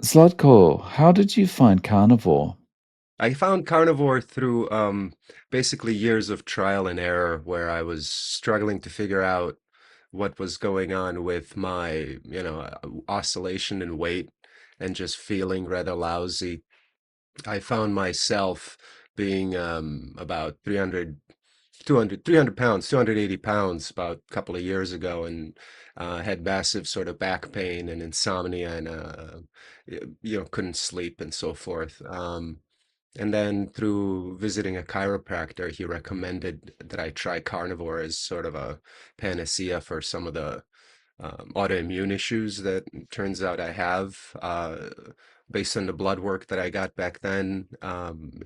Zlatko, how did you find Carnivore? I found Carnivore through basically years of trial and error where I was struggling to figure out what was going on with my, oscillation in weight and just feeling rather lousy. I found myself being about 300 pounds, 280 pounds about a couple of years ago and had massive sort of back pain and insomnia and, couldn't sleep and so forth. And then through visiting a chiropractor, he recommended that I try carnivore as sort of a panacea for some of the autoimmune issues that turns out I have. Based on the blood work that I got back then,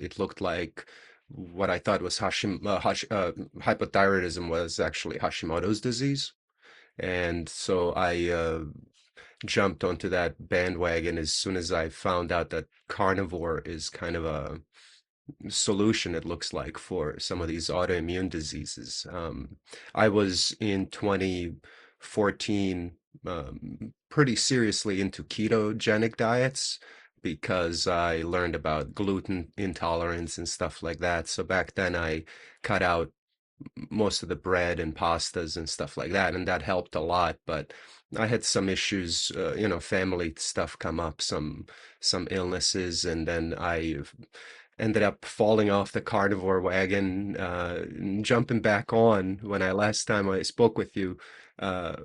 it looked like what I thought was hypothyroidism was actually Hashimoto's disease. And so I jumped onto that bandwagon as soon as I found out that carnivore is kind of a solution, it looks like, for some of these autoimmune diseases. I was in 2014 pretty seriously into ketogenic diets because I learned about gluten intolerance and stuff like that. So back then I cut out most of the bread and pastas and stuff like that, and that helped a lot. But I had some issues, family stuff come up, some illnesses, and then I ended up falling off the carnivore wagon, jumping back on when I last time I spoke with you. Uh,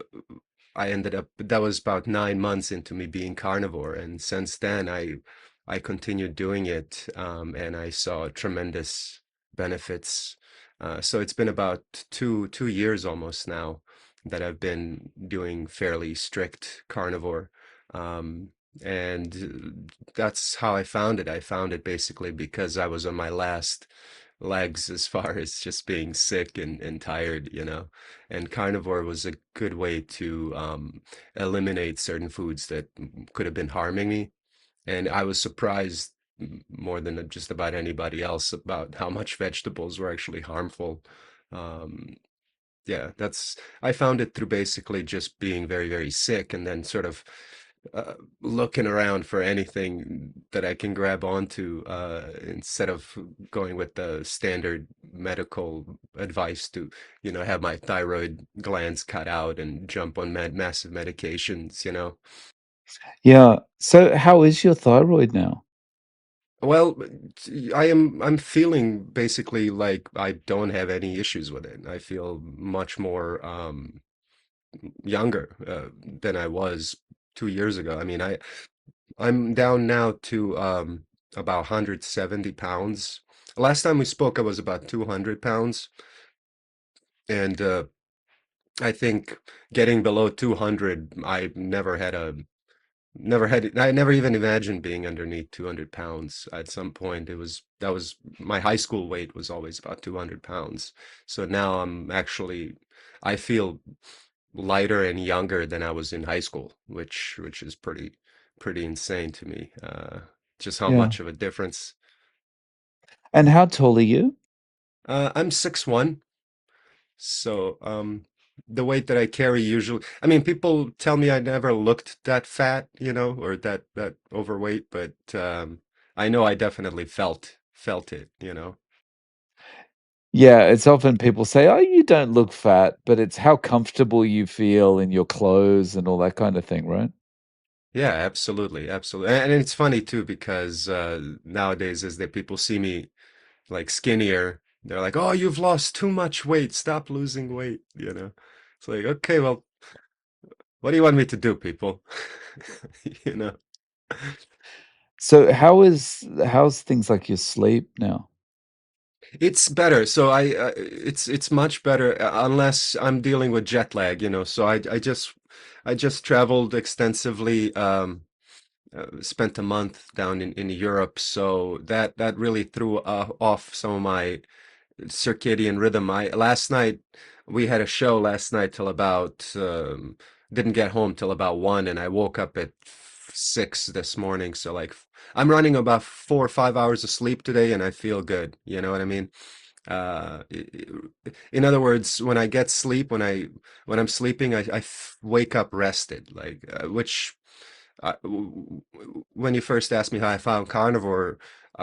I ended up that was about 9 months into me being carnivore, and since then I continued doing it, and I saw tremendous benefits. So it's been about two years almost now that I've been doing fairly strict carnivore. Um, and that's how I found it. I found it basically because I was on my last legs as far as just being sick and tired, and carnivore was a good way to eliminate certain foods that could have been harming me. And I was surprised more than just about anybody else about how much vegetables were actually harmful. Um, yeah, I found it through basically just being very, very sick and then sort of looking around for anything that I can grab onto instead of going with the standard medical advice to, have my thyroid glands cut out and jump on massive medications. Yeah, so how is your thyroid now? Well, I'm feeling basically like I don't have any issues with it. I feel much more younger than I was 2 years ago. I mean, I'm down now to about 170 pounds. Last time we spoke, I was about 200 pounds, and I think getting below 200, I never even imagined being underneath 200 pounds. At some point, that was my high school weight was always about 200 pounds. So now I feel lighter and younger than I was in high school, which is pretty insane to me. Just how Yeah. much of a difference. And how tall are you? I'm 6'1", so the weight that I carry usually, I mean, people tell me I never looked that fat, or that overweight, but I know I definitely felt it. Yeah, it's often people say, "Oh, you don't look fat," but it's how comfortable you feel in your clothes and all that kind of thing, right? Yeah, absolutely, absolutely. And it's funny too because nowadays as the people see me like skinnier, they're like, "Oh, you've lost too much weight. Stop losing weight." It's like, okay, well, what do you want me to do, people? You know. So how's things like your sleep now? It's better. So it's much better unless I'm dealing with jet lag, So I just traveled extensively, spent a month down in Europe, so that really threw off some of my circadian rhythm. I last night we had a show last night till about didn't get home till about 1, and I woke up at 6 this morning. So like I'm running about 4 or 5 hours of sleep today, and I feel good. You know what I mean? In other words, when I get sleep, when I'm sleeping, I wake up rested, like which when you first asked me how I found carnivore,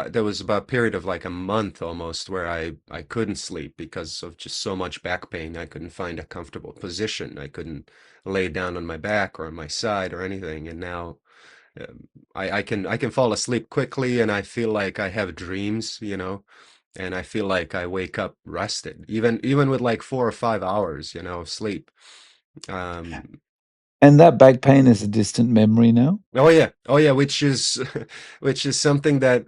there was about a period of like a month almost where I couldn't sleep because of just so much back pain. I couldn't find a comfortable position. I couldn't lay down on my back or on my side or anything. And now I can fall asleep quickly, and I feel like I have dreams, and I feel like I wake up rested, even with like 4 or 5 hours, of sleep. Um, And that back pain is a distant memory now? Oh yeah, which is which is something that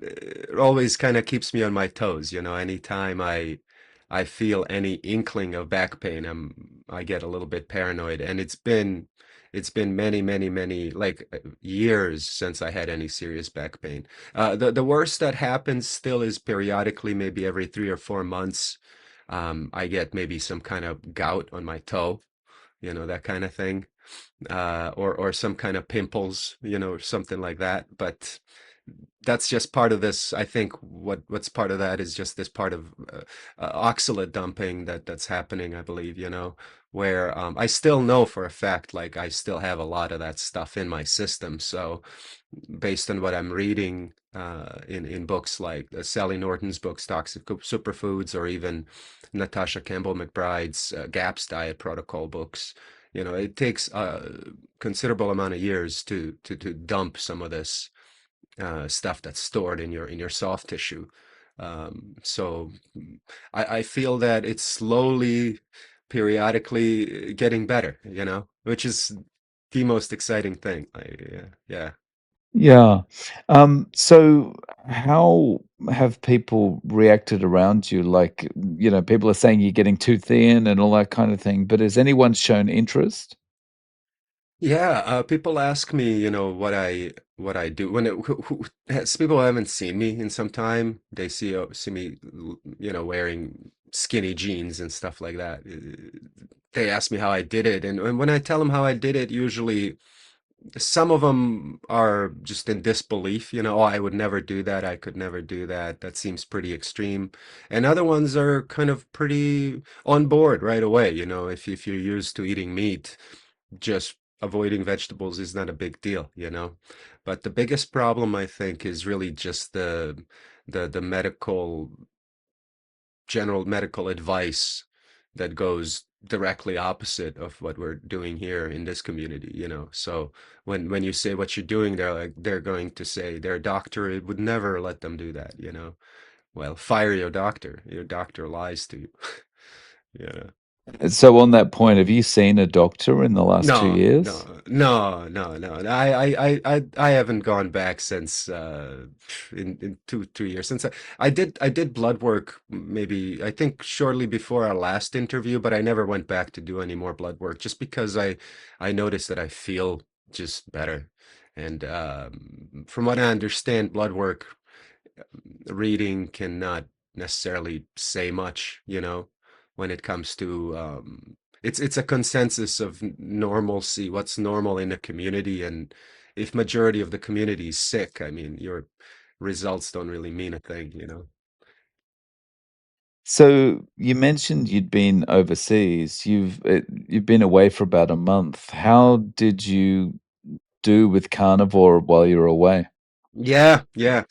always kind of keeps me on my toes. Anytime I feel any inkling of back pain, I get a little bit paranoid, and it's been many, many, many like years since I had any serious back pain. The worst that happens still is periodically, maybe every 3 or 4 months, I get maybe some kind of gout on my toe, that kind of thing, or some kind of pimples, or something like that. But that's just part of this. I think what's part of that is just this part of oxalate dumping that's happening, I believe, where I still know for a fact, like I still have a lot of that stuff in my system. So based on what I'm reading in books like Sally Norton's books, Toxic Superfoods, or even Natasha Campbell McBride's GAPS diet protocol books. It takes a considerable amount of years to dump some of this stuff that's stored in your soft tissue. So I feel that it's slowly, periodically getting better, which is the most exciting thing. Yeah. Yeah. So how have people reacted around you? Like, people are saying you're getting too thin and all that kind of thing, but has anyone shown interest? Yeah, people ask me, what I do when as people who haven't seen me in some time, they see me, wearing skinny jeans and stuff like that. They ask me how I did it, and when I tell them how I did it, usually some of them are just in disbelief, oh, I would never do that. I could never do that. That seems pretty extreme. And other ones are kind of pretty on board right away. If you're used to eating meat, just avoiding vegetables is not a big deal. But the biggest problem, I think, is really just the general medical advice that goes directly opposite of what we're doing here in this community. So when you say what you're doing, they're going to say their doctor would never let them do that. Well, fire your doctor. Your doctor lies to you. Yeah. So on that point, have you seen a doctor in the last 2 No, years? no, no, no, no. I haven't gone back since in 2 years since I did blood work, maybe I think shortly before our last interview, but I never went back to do any more blood work just because I noticed that I feel just better. And from what I understand, blood work reading cannot necessarily say much, when it comes to it's a consensus of normalcy, what's normal in a community, and if majority of the community is sick, I mean, your results don't really mean a thing. So you mentioned you'd been overseas. You've been away for about a month. How did you do with carnivore while you were away? Yeah, yeah.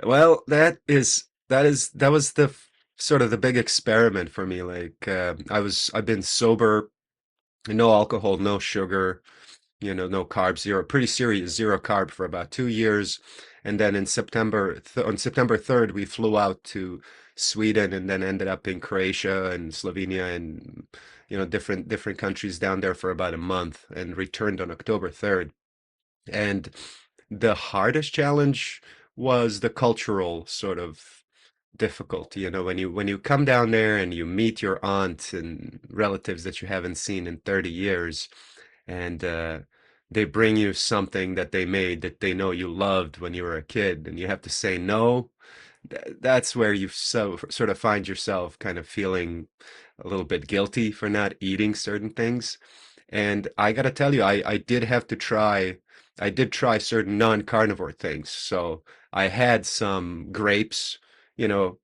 Well, that was sort of the big experiment for me. Like I've been sober, no alcohol, no sugar, no carbs, pretty serious zero carb for about 2 years. And then on September 3rd, we flew out to Sweden and then ended up in Croatia and Slovenia and, different countries down there for about a month and returned on October 3rd. And the hardest challenge was the cultural sort of difficulty, when you come down there and you meet your aunt and relatives that you haven't seen in 30 years, and they bring you something that they made that they know you loved when you were a kid, and you have to say no. That's where you sort of find yourself kind of feeling a little bit guilty for not eating certain things. And I gotta tell you, I did try certain non-carnivore things. So I had some grapes, you know,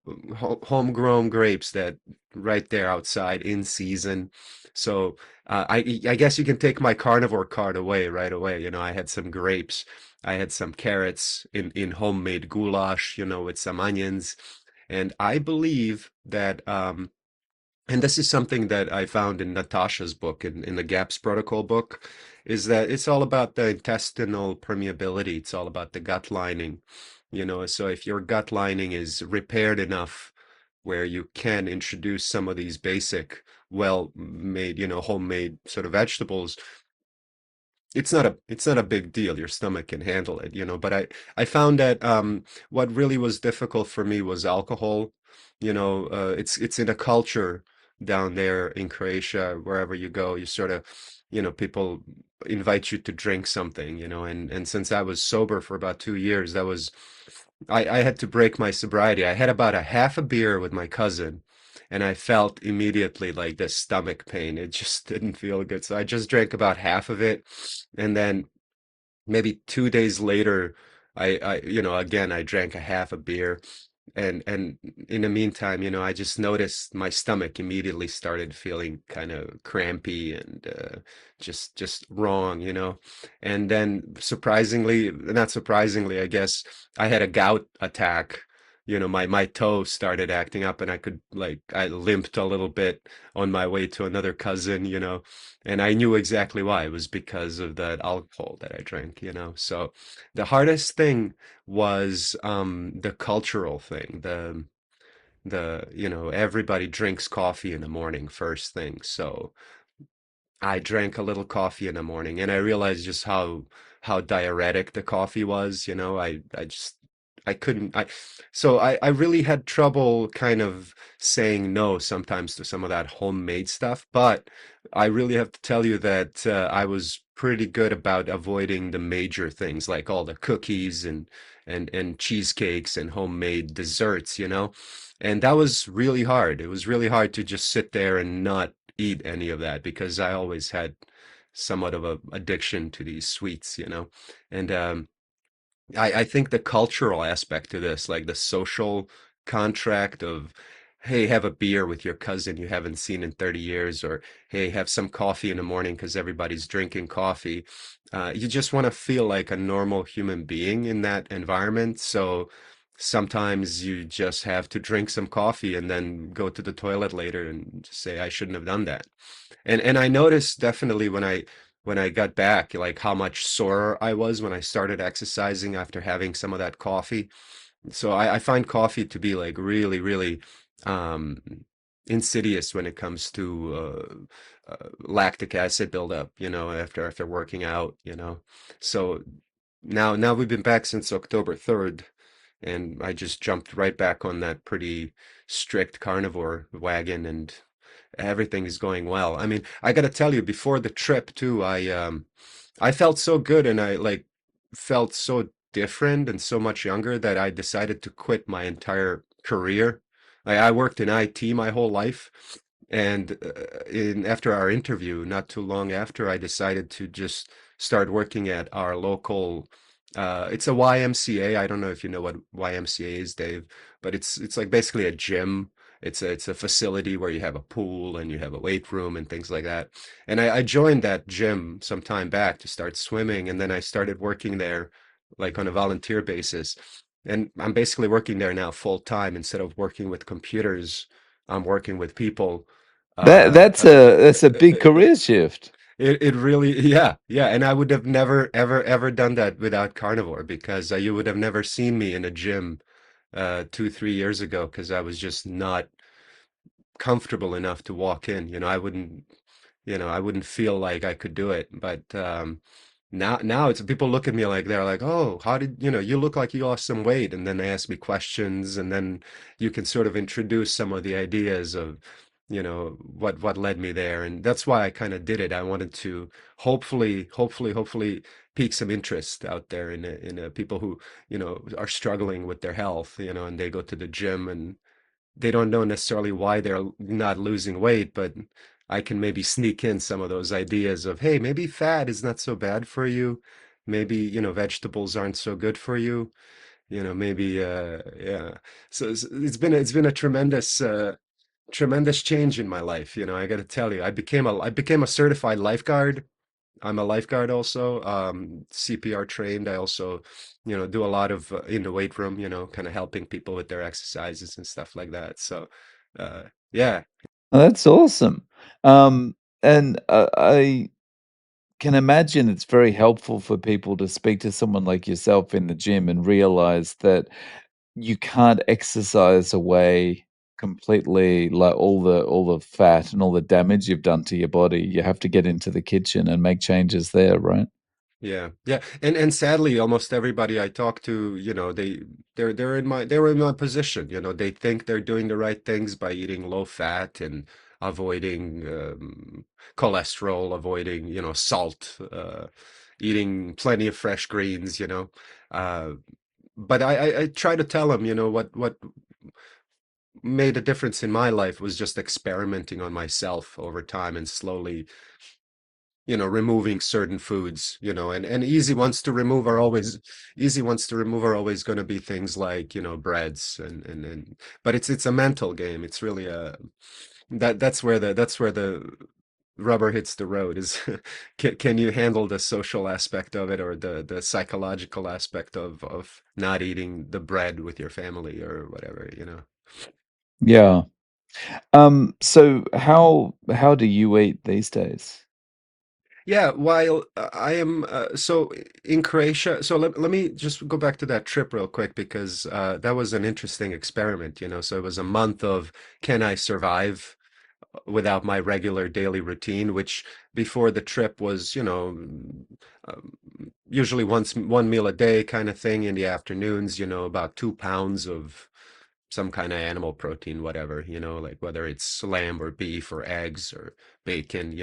homegrown grapes that right there outside in season. So I guess you can take my carnivore card away right away. You know, I had some grapes, I had some carrots in homemade goulash, you know, with some onions, and I believe that and this is something that I found in Natasha's book, in the GAPS protocol book, is that it's all about the intestinal permeability. It's all about the gut lining, you know. So if your gut lining is repaired enough where you can introduce some of these basic, well-made, you know, homemade sort of vegetables, it's not a big deal. Your stomach can handle it, you know. But I found that what really was difficult for me was alcohol. You know, it's in a culture down there in Croatia, wherever you go, you sort of, you know, people invite you to drink something, you know, and since I was sober for about 2 years, that was I had to break my sobriety. I had about a half a beer with my cousin, and I felt immediately like this stomach pain. It just didn't feel good. So I just drank about half of it, and then maybe 2 days later, you know, again, I drank a half a beer, and in the meantime, you know, I just noticed my stomach immediately started feeling kind of crampy and just wrong, you know. And then surprisingly, not surprisingly, I guess, I had a gout attack. You know, my toe started acting up, and I could like I limped a little bit on my way to another cousin, you know, and I knew exactly why. It was because of that alcohol that I drank, you know. So the hardest thing was the cultural thing, the you know, everybody drinks coffee in the morning first thing. So I drank a little coffee in the morning, and I realized just how diuretic the coffee was, you know. I just I couldn't I so I really had trouble kind of saying no sometimes to some of that homemade stuff, but I really have to tell you that I was pretty good about avoiding the major things like all the cookies and cheesecakes and homemade desserts, you know. And that was really hard. It was really hard to just sit there and not eat any of that because I always had somewhat of a addiction to these sweets, you know. And I think the cultural aspect to this, like the social contract of, hey, have a beer with your cousin you haven't seen in 30 years, or hey, have some coffee in the morning because everybody's drinking coffee. You just want to feel like a normal human being in that environment. So sometimes you just have to drink some coffee and then go to the toilet later and just say, I shouldn't have done that. And I noticed definitely when I got back, like how much sore I was when I started exercising after having some of that coffee. So I find coffee to be like really, really um, insidious when it comes to lactic acid buildup, you know, after working out, you know. So now we've been back since October 3rd, and I just jumped right back on that pretty strict carnivore wagon, and everything is going well. I mean, I gotta tell you, before the trip too, I felt so good, and I like felt so different and so much younger that I decided to quit my entire career. I worked in IT my whole life, and in after our interview, not too long after, I decided to just start working at our local. It's a YMCA. I don't know if you know what YMCA is, Dave, but it's like basically a gym. It's a facility where you have a pool and you have a weight room and things like that. And I joined that gym some time back to start swimming, and then I started working there like on a volunteer basis. And I'm basically working there now full time. Instead of working with computers, I'm working with people. That Uh, that's uh, a big career shift. it really, yeah, yeah. And I would have never, ever, ever done that without Carnivore, because you would have never seen me in a gym 2, 3 years ago, because I was just not comfortable enough to walk in. You know, I wouldn't feel like I could do it. But now it's people look at me like they're like, "Oh, how did you look like you lost some weight?" And then they ask me questions, and then you can sort of introduce some of the ideas of, what led me there. And that's why I kind of did it. I wanted to hopefully pique some interest out there in people who, are struggling with their health, and they go to the gym and they don't know necessarily why they're not losing weight, but I can maybe sneak in some of those ideas of, hey, maybe fat is not so bad for you. Maybe, vegetables aren't so good for you. maybe yeah. So it's been a tremendous change in my life. I got to tell you, I became a certified lifeguard. I'm a lifeguard also, CPR trained. I also, do a lot of in the weight room, kind of helping people with their exercises and stuff like that. So, uh, yeah, Oh, that's awesome. And I can imagine it's very helpful for people to speak to someone like yourself in the gym and realize that you can't exercise away completely like all the fat and all the damage you've done to your body. You have to get into the kitchen and make changes there, right? yeah, yeah. And sadly, almost everybody I talk to, they were in my position. They think they're doing the right things by eating low fat and avoiding cholesterol, avoiding, salt, eating plenty of fresh greens. Uh, but I try to tell them, what made a difference in my life was just experimenting on myself over time and slowly, removing certain foods, and easy ones to remove are always going to be things like, breads and but it's a mental game. It's really that's where the rubber hits the road is can you handle the social aspect of it or the psychological aspect of not eating the bread with your family or whatever. Yeah. So how do you eat these days? Yeah, while I am so in Croatia, so let me just go back to that trip real quick because that was an interesting experiment. So it was a month of can I survive without my regular daily routine, which before the trip was, um, usually one meal a day kind of thing in the afternoons, about 2 pounds of some kind of animal protein, whatever, like whether it's lamb or beef or eggs or bacon.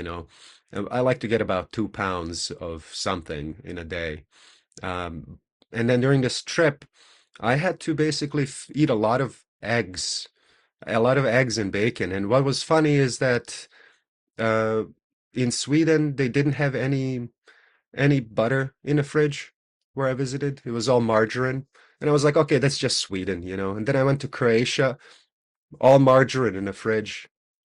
I like to get about 2 pounds of something in a day. Um, and then during this trip, I had to basically eat a lot of eggs and bacon. And what was funny is that uh, in Sweden, they didn't have any butter in the fridge where I visited. It was all margarine. And I was like, okay, that's just Sweden. And then I went to Croatia, all margarine in the fridge.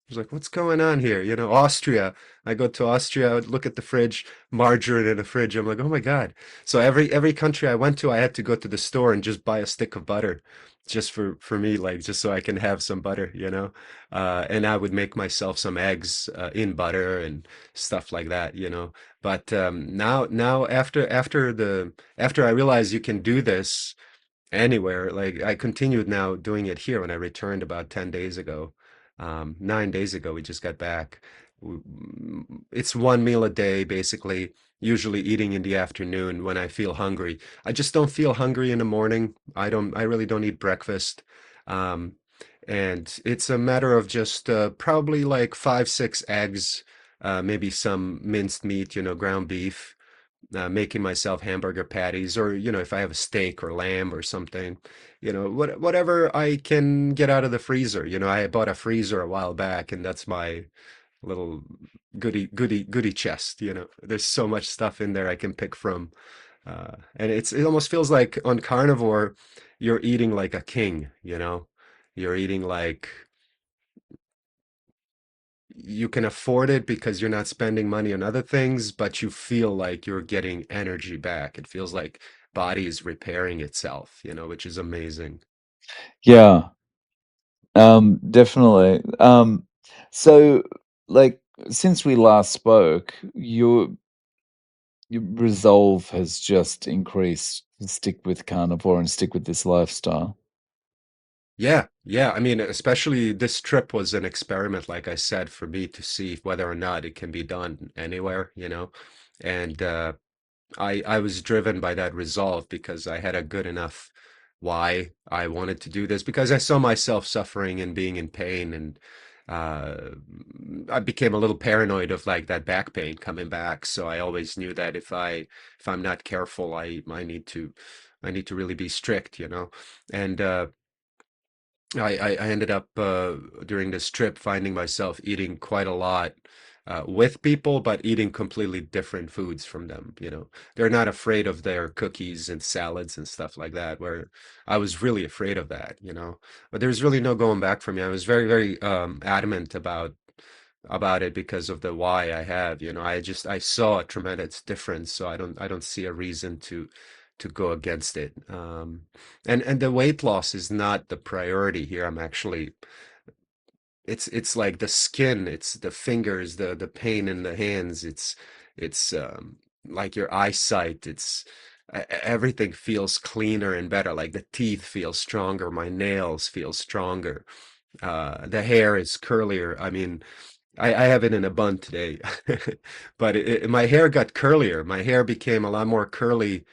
I was like, what's going on here? Austria. I go to Austria, I would look at the fridge, margarine in the fridge. I'm like, oh my God. So every country I went to, I had to go to the store and just buy a stick of butter just for me, like just so I can have some butter. And I would make myself some eggs in butter and stuff like that. But now after I realized you can do this anywhere. Like I continued now doing it here when I returned about 10 days ago. 9 days ago, we just got back. It's one meal a day, basically, usually eating in the afternoon when I feel hungry. I just don't feel hungry in the morning. I really don't eat breakfast. Um, and it's a matter of just probably like 5, 6 eggs, maybe some minced meat, ground beef, making myself hamburger patties, or if I have a steak or lamb or something, whatever I can get out of the freezer. I bought a freezer a while back, and that's my little goody chest. There's so much stuff in there I can pick from, and it almost feels like on carnivore, you're eating like a king. You're eating like you can afford it because you're not spending money on other things, but you feel like you're getting energy back. It feels like body is repairing itself, which is amazing. Yeah, definitely. So like since we last spoke, your resolve has just increased to stick with carnivore and stick with this lifestyle. Yeah, yeah. I mean, especially this trip was an experiment, like I said, for me to see whether or not it can be done anywhere. And I was driven by that resolve because I had a good enough why I wanted to do this because I saw myself suffering and being in pain, and uh, I became a little paranoid of like that back pain coming back. So I always knew that if I'm not careful, I need to really be strict. And I ended up during this trip finding myself eating quite a lot with people, but eating completely different foods from them. You know, they're not afraid of their cookies and salads and stuff like that, where I was really afraid of that, you know. But there's really no going back for me. I was very, very adamant about it because of the why I have. You know, I saw a tremendous difference, so I don't see a reason to go against it. And the weight loss is not the priority here. I'm actually it's like the skin, it's the fingers, the pain in the hands, it's like your eyesight, everything feels cleaner and better. Like the teeth feel stronger, my nails feel stronger, the hair is curlier. I mean, I have it in a bun today, but my hair got curlier. My hair became a lot more curly.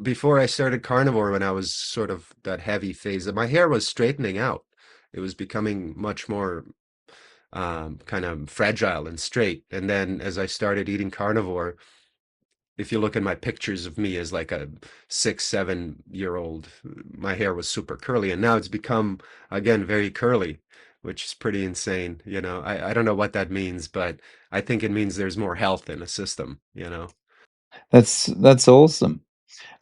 Before I started carnivore, when I was sort of that heavy phase, my hair was straightening out. It was becoming much more kind of fragile and straight. And then as I started eating carnivore, if you look at my pictures of me as like a 6, 7 year old, my hair was super curly, and now it's become again very curly, which is pretty insane. You know, I don't know what that means, but I think it means there's more health in the system, you know. That's awesome.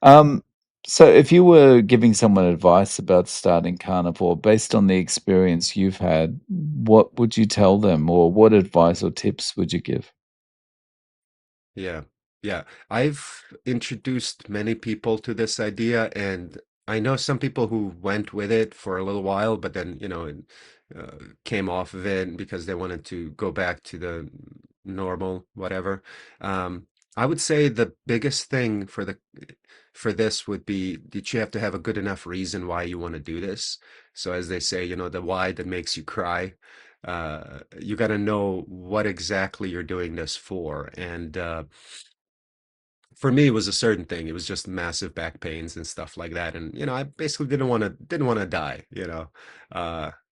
Um, so if you were giving someone advice about starting carnivore based on the experience you've had, what would you tell them, or what advice or tips would you give? Yeah, yeah. I've introduced many people to this idea, and I know some people who went with it for a little while, but then, you know, came off of it because they wanted to go back to the normal, whatever. Um, I would say the biggest thing for this would be that you have to have a good enough reason why you want to do this. So as they say, you know, the why that makes you cry. You got to know what exactly you're doing this for. And for me, it was a certain thing. It was just massive back pains and stuff like that. And, you know, I basically didn't want to die, you know.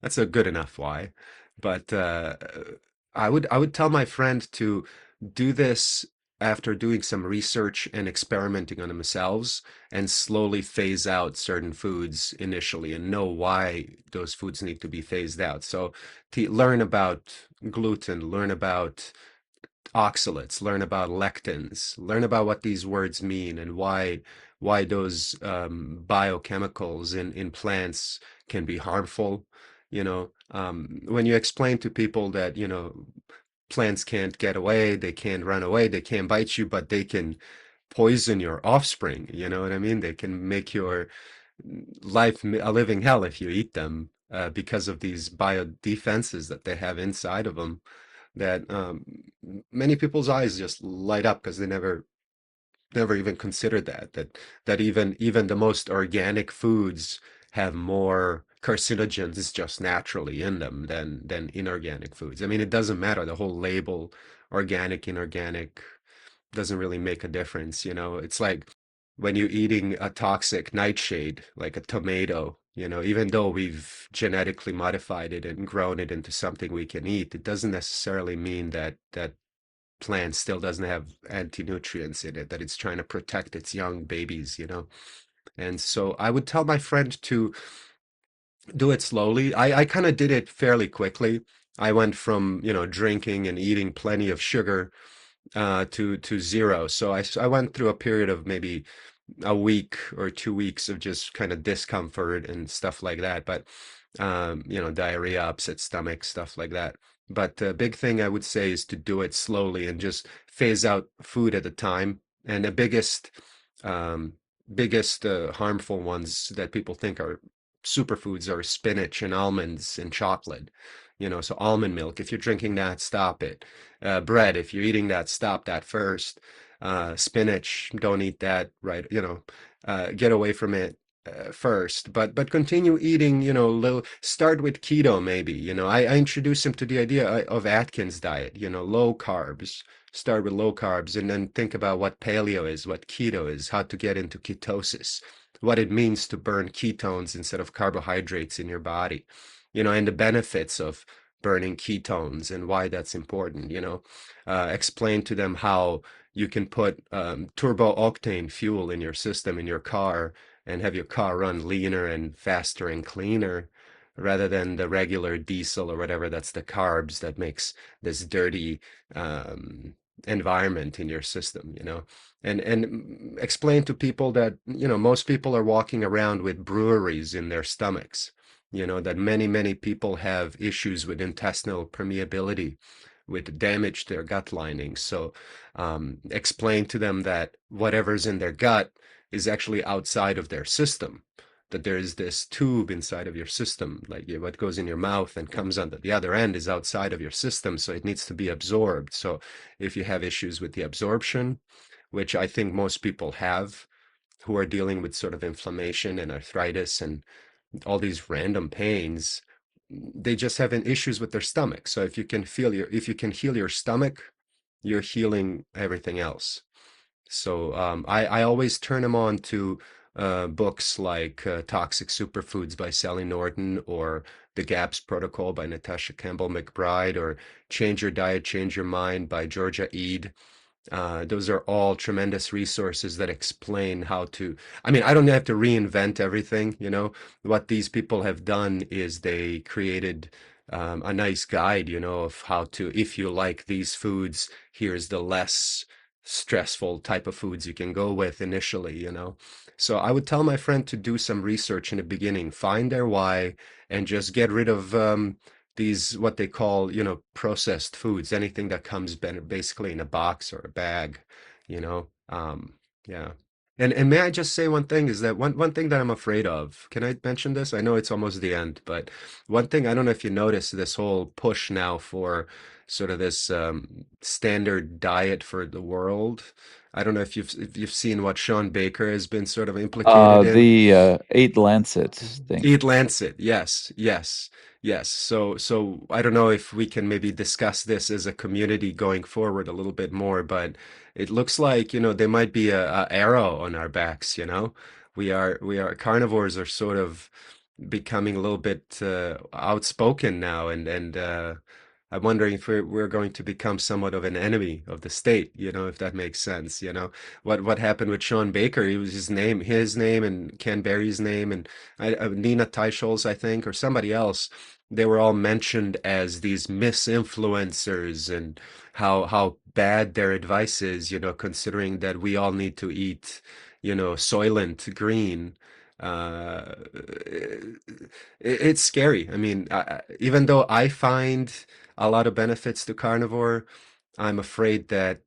That's a good enough why. But I would tell my friend to do this after doing some research and experimenting on themselves, and slowly phase out certain foods initially and know why those foods need to be phased out. So to learn about gluten, learn about oxalates, learn about lectins, learn about what these words mean and why those biochemicals in plants can be harmful. You know, when you explain to people that, you know, plants can't get away, they can't run away, they can't bite you, but they can poison your offspring. You know what I mean? They can make your life a living hell if you eat them, because of these bio defenses that they have inside of them, that many people's eyes just light up because they never even considered that even the most organic foods have more carcinogens just naturally in them than inorganic foods. I mean, it doesn't matter. The whole label, organic, inorganic, doesn't really make a difference. You know, it's like when you're eating a toxic nightshade, like a tomato, you know, even though we've genetically modified it and grown it into something we can eat, it doesn't necessarily mean that plant still doesn't have anti-nutrients in it, that it's trying to protect its young babies, you know. And so I would tell my friend to do it slowly. I kind of did it fairly quickly. I went from, you know, drinking and eating plenty of sugar to zero. So I went through a period of maybe a week or 2 weeks of just kind of discomfort and stuff like that. But you know, diarrhea, upset stomach, stuff like that. But the big thing I would say is to do it slowly and just phase out food at a time. And the um, biggest harmful ones that people think are superfoods are spinach and almonds and chocolate. You know, so almond milk, if you're drinking that, stop it. Bread, if you're eating that, stop that first. Spinach, don't eat that, right? You know, get away from it first, but continue eating. You know, little start with keto maybe. You know, I introduced him to the idea of Atkins diet. You know, low carbs. Start with low carbs, and then think about what paleo is, what keto is, how to get into ketosis, what it means to burn ketones instead of carbohydrates in your body. You know, and the benefits of burning ketones and why that's important. You know, explain to them how you can put turbo octane fuel in your system in your car and have your car run leaner and faster and cleaner, rather than the regular diesel or whatever that's the carbs that makes this dirty um, environment in your system, you know. And explain to people that, you know, most people are walking around with breweries in their stomachs, you know, that many people have issues with intestinal permeability, with damage to their gut lining. So explain to them that whatever's in their gut is actually outside of their system, that there is this tube inside of your system, like what goes in your mouth and comes on the other end is outside of your system, so it needs to be absorbed. So if you have issues with the absorption, which I think most people have, who are dealing with sort of inflammation and arthritis and all these random pains, they just have issues with their stomach. So if you can heal your stomach, you're healing everything else. So I always turn them on to books like Toxic Superfoods by Sally Norton, or The GAPS Protocol by Natasha Campbell McBride, or Change Your Diet, Change Your Mind by Georgia Ede. Those are all tremendous resources that explain how to. I mean, I don't have to reinvent everything, you know. What these people have done is they created a nice guide, you know, of how to, if you like these foods, here's the less stressful type of foods you can go with initially, you know. So I would tell my friend to do some research in the beginning, find their why, and just get rid of these what they call, you know, processed foods, anything that comes basically in a box or a bag, you know. Yeah. And may I just say one thing is that one thing that I'm afraid of. Can I mention this? I know it's almost the end, but one thing, I don't know if you notice this whole push now for sort of this standard diet for the world. I don't know if you've seen what Sean Baker has been sort of implicated in. The Eat Lancet thing. Eat Lancet. Yes, yes, yes. So I don't know if we can maybe discuss this as a community going forward a little bit more, but it looks like, you know, there might be a arrow on our backs, you know. We are carnivores are sort of becoming a little bit outspoken now, and I'm wondering if we're going to become somewhat of an enemy of the state, you know, if that makes sense, you know. What happened with Sean Baker, he was his name and Ken Berry's name, and Nina Teicholz, I think, or somebody else, they were all mentioned as these misinfluencers, and how bad their advice is, you know, considering that we all need to eat, you know, Soylent Green. It's scary. I mean, even though I find a lot of benefits to carnivore, I'm afraid that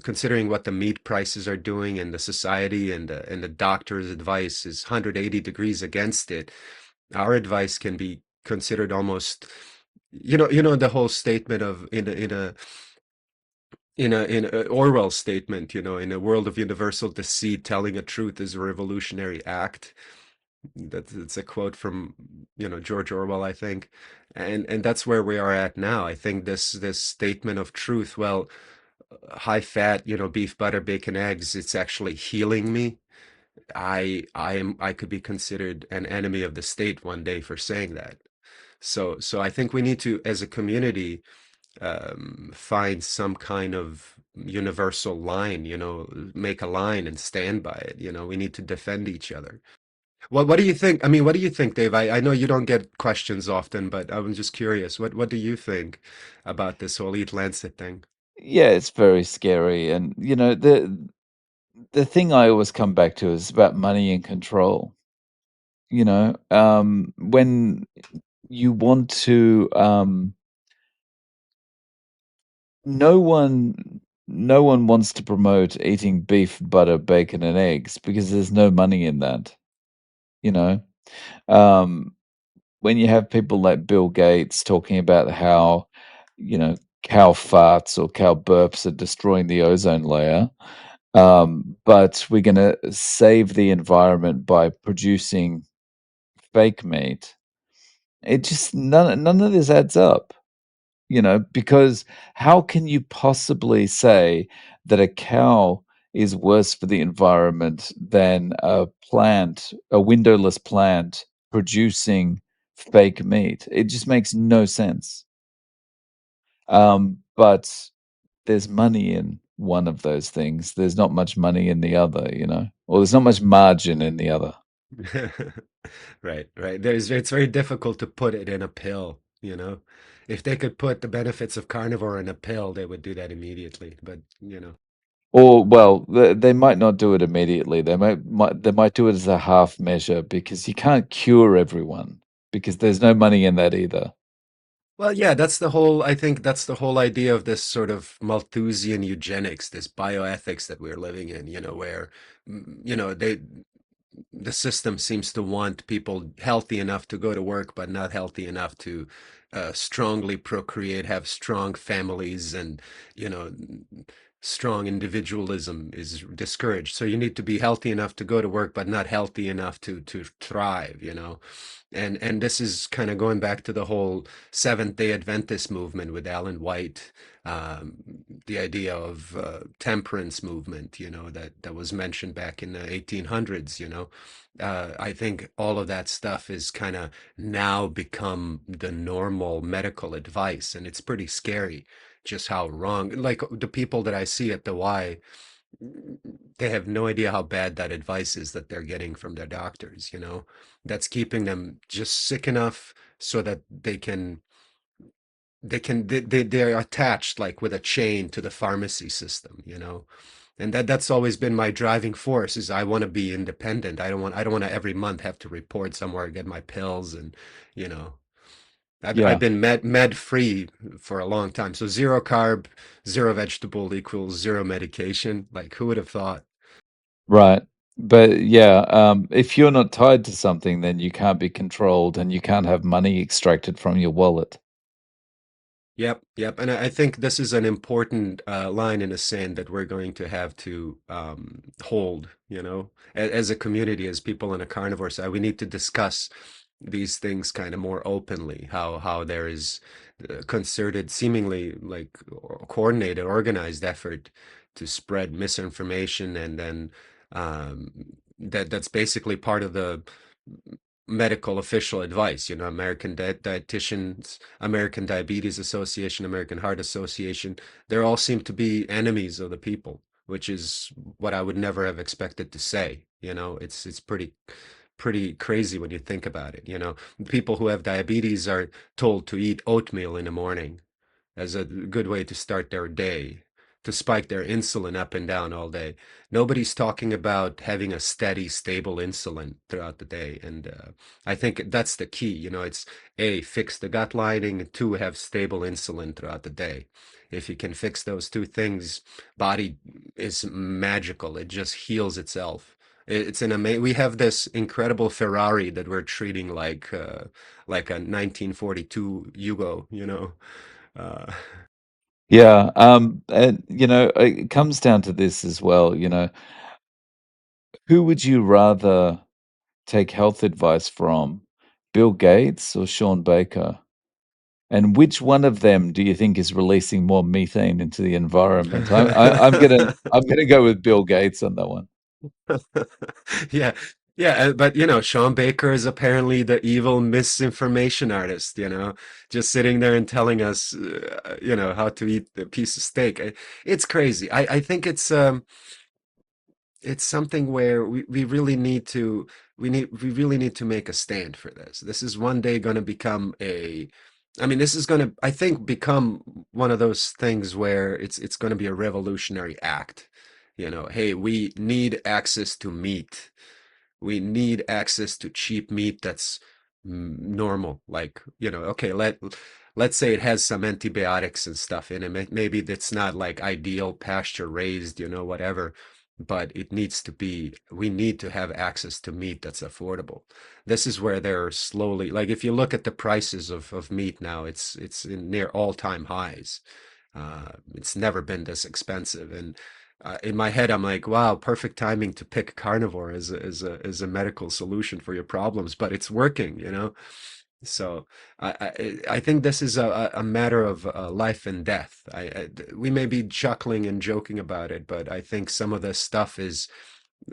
considering what the meat prices are doing, and the society and the doctor's advice is 180 degrees against it, our advice can be considered almost, you know, the whole statement of in a Orwell statement, you know, in a world of universal deceit, telling a truth is a revolutionary act. That's a quote from, you know, George Orwell, I think. And that's where we are at now. I think this statement of truth, well, high fat, you know, beef, butter, bacon, eggs, it's actually healing me. I could be considered an enemy of the state one day for saying that. So I think we need to, as a community, find some kind of universal line, you know, make a line and stand by it. You know, we need to defend each other. What do you think? I mean, what do you think, Dave? I know you don't get questions often, but I'm just curious. What do you think about this whole Eat Lancet thing? Yeah, it's very scary, and you know the thing I always come back to is about money and control. You know, when you want to, no one, no one wants to promote eating beef, butter, bacon, and eggs because there's no money in that. You know, um, when you have people like Bill Gates talking about how, you know, cow farts or cow burps are destroying the ozone layer, but we're going to save the environment by producing fake meat. It just none of this adds up, you know, because how can you possibly say that a cow is worse for the environment than a windowless plant producing fake meat? It just makes no sense. But there's money in one of those things. There's not much money in the other, you know, or there's not much margin in the other. Right, right. It's very difficult to put it in a pill, you know. If they could put the benefits of carnivore in a pill, they would do that immediately. But, you know. Or, well, they might not do it immediately. They might do it as a half measure because you can't cure everyone because there's no money in that either. Well, yeah, I think that's the whole idea of this sort of Malthusian eugenics, this bioethics that we're living in, you know, where, the system seems to want people healthy enough to go to work, but not healthy enough to strongly procreate, have strong families, and you know, strong individualism is discouraged. So you need to be healthy enough to go to work, but not healthy enough to thrive. You know, and this is kind of going back to the whole Seventh Day Adventist movement with Alan White, um, the idea of temperance movement, you know, that was mentioned back in the 1800s. You know, I think all of that stuff is kind of now become the normal medical advice, and it's pretty scary just how wrong. Like the people that I see at the Y, they have no idea how bad that advice is that they're getting from their doctors, you know, that's keeping them just sick enough so that they're attached like with a chain to the pharmacy system, you know. And that's always been my driving force is I want to be independent. I don't want to every month have to report somewhere, get my pills, and you know, I've Yeah, been med free for a long time. So zero carb, zero vegetable equals zero medication. Like who would have thought? right. But yeah, if you're not tied to something, then you can't be controlled and you can't have money extracted from your wallet. Yep, yep. And I think this is an important line in the sand that we're going to have to hold, you know, as a community, as people on a carnivore side, we need to discuss these things kind of more openly, how there is concerted, seemingly like coordinated, organized effort to spread misinformation, and then um, that's basically part of the medical official advice, you know, American dietitians, American Diabetes Association, American Heart Association, they all seem to be enemies of the people, which is what I would never have expected to say. You know, it's pretty crazy when you think about it. You know, people who have diabetes are told to eat oatmeal in the morning as a good way to start their day, to spike their insulin up and down all day. Nobody's talking about having a steady, stable insulin throughout the day. And I think that's the key. You know, it's A, fix the gut lining, and two, have stable insulin throughout the day. If you can fix those two things, body is magical. It just heals itself. It's an amazing. We have this incredible Ferrari that we're treating like a 1942 Yugo, you know. Uh, Yeah, and it comes down to this as well, who would you rather take health advice from, Bill Gates or Sean Baker? And which one of them do you think is releasing more methane into the environment? I'm gonna go with Bill Gates on that one. Yeah, yeah, but you know, Sean Baker is apparently the evil misinformation artist, you know, just sitting there and telling us, you know, how to eat a piece of steak. It's crazy. I think it's something where we really need to we really need to make a stand for this. This is one day going to become a I mean, this is going to I think become one of those things where it's going to be a revolutionary act. You know, hey, we need access to meat. We need access to cheap meat that's normal. Like, you know, okay, let's say it has some antibiotics and stuff in it. Maybe that's not like ideal pasture raised, you know, whatever, but it needs to be, we need to have access to meat that's affordable. This is where they're slowly, like if you look at the prices of meat now, it's in near all-time highs. It's never been this expensive. And in my head, I'm like, wow, perfect timing to pick carnivore as a medical solution for your problems, but it's working, you know? So I think this is a matter of life and death. We may be chuckling and joking about it, but I think some of this stuff is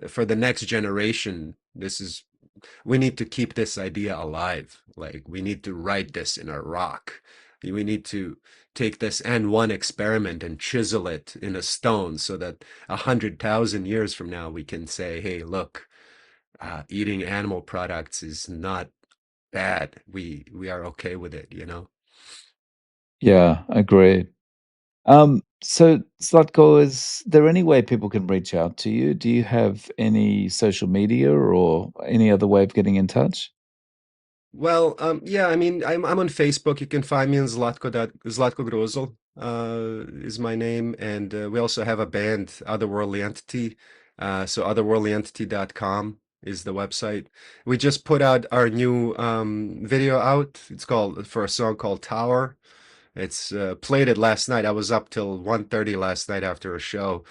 for the next generation. This is we need to keep this idea alive. Like we need to write this in a rock. We need to take this N1 experiment and chisel it in a stone so that 100,000 years from now we can say, hey, look, eating animal products is not bad. We are okay with it, you know? Yeah, agreed. So Zlatko, is there any way people can reach out to you? Do you have any social media or any other way of getting in touch? Well, yeah, I mean, I'm on Facebook. You can find me on Zlatko Grozel, is my name, and we also have a band, Otherworldly Entity. So otherworldlyentity.com is the website. We just put out our new video out. It's called for a song called Tower. It's played it last night. I was up till 1:30 last night after a show.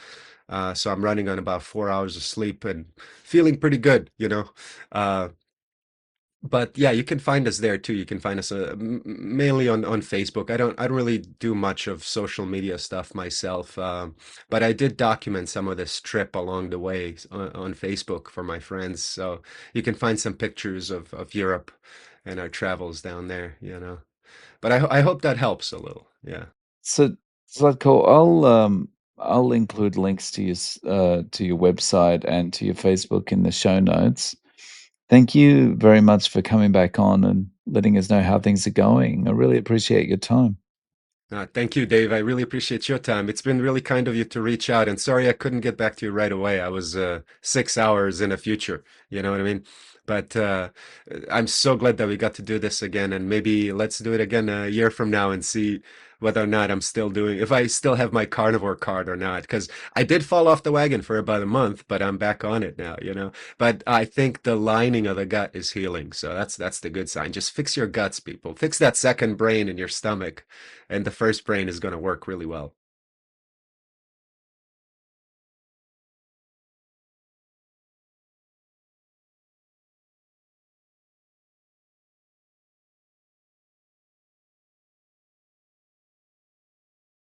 So I'm running on about 4 hours of sleep and feeling pretty good, you know. Uh, but yeah, you can find us there too. You can find us mainly on Facebook. I don't really do much of social media stuff myself, but I did document some of this trip along the way on Facebook for my friends. So you can find some pictures of Europe and our travels down there, you know. But I hope that helps a little. Yeah. So Zlatko, I'll include links to your website and to your Facebook in the show notes. Thank you very much for coming back on and letting us know how things are going. I really appreciate your time. Thank you, Dave. I really appreciate your time. It's been really kind of you to reach out, and sorry I couldn't get back to you right away. I was 6 hours in the future, you know what I mean? But I'm so glad that we got to do this again, and maybe let's do it again a year from now and see whether or not I'm still doing, if I still have my carnivore card or not. Because I did fall off the wagon for about a month, but I'm back on it now, you know? But I think the lining of the gut is healing, so that's the good sign. Just fix your guts, people. Fix that second brain in your stomach and the first brain is going to work really well.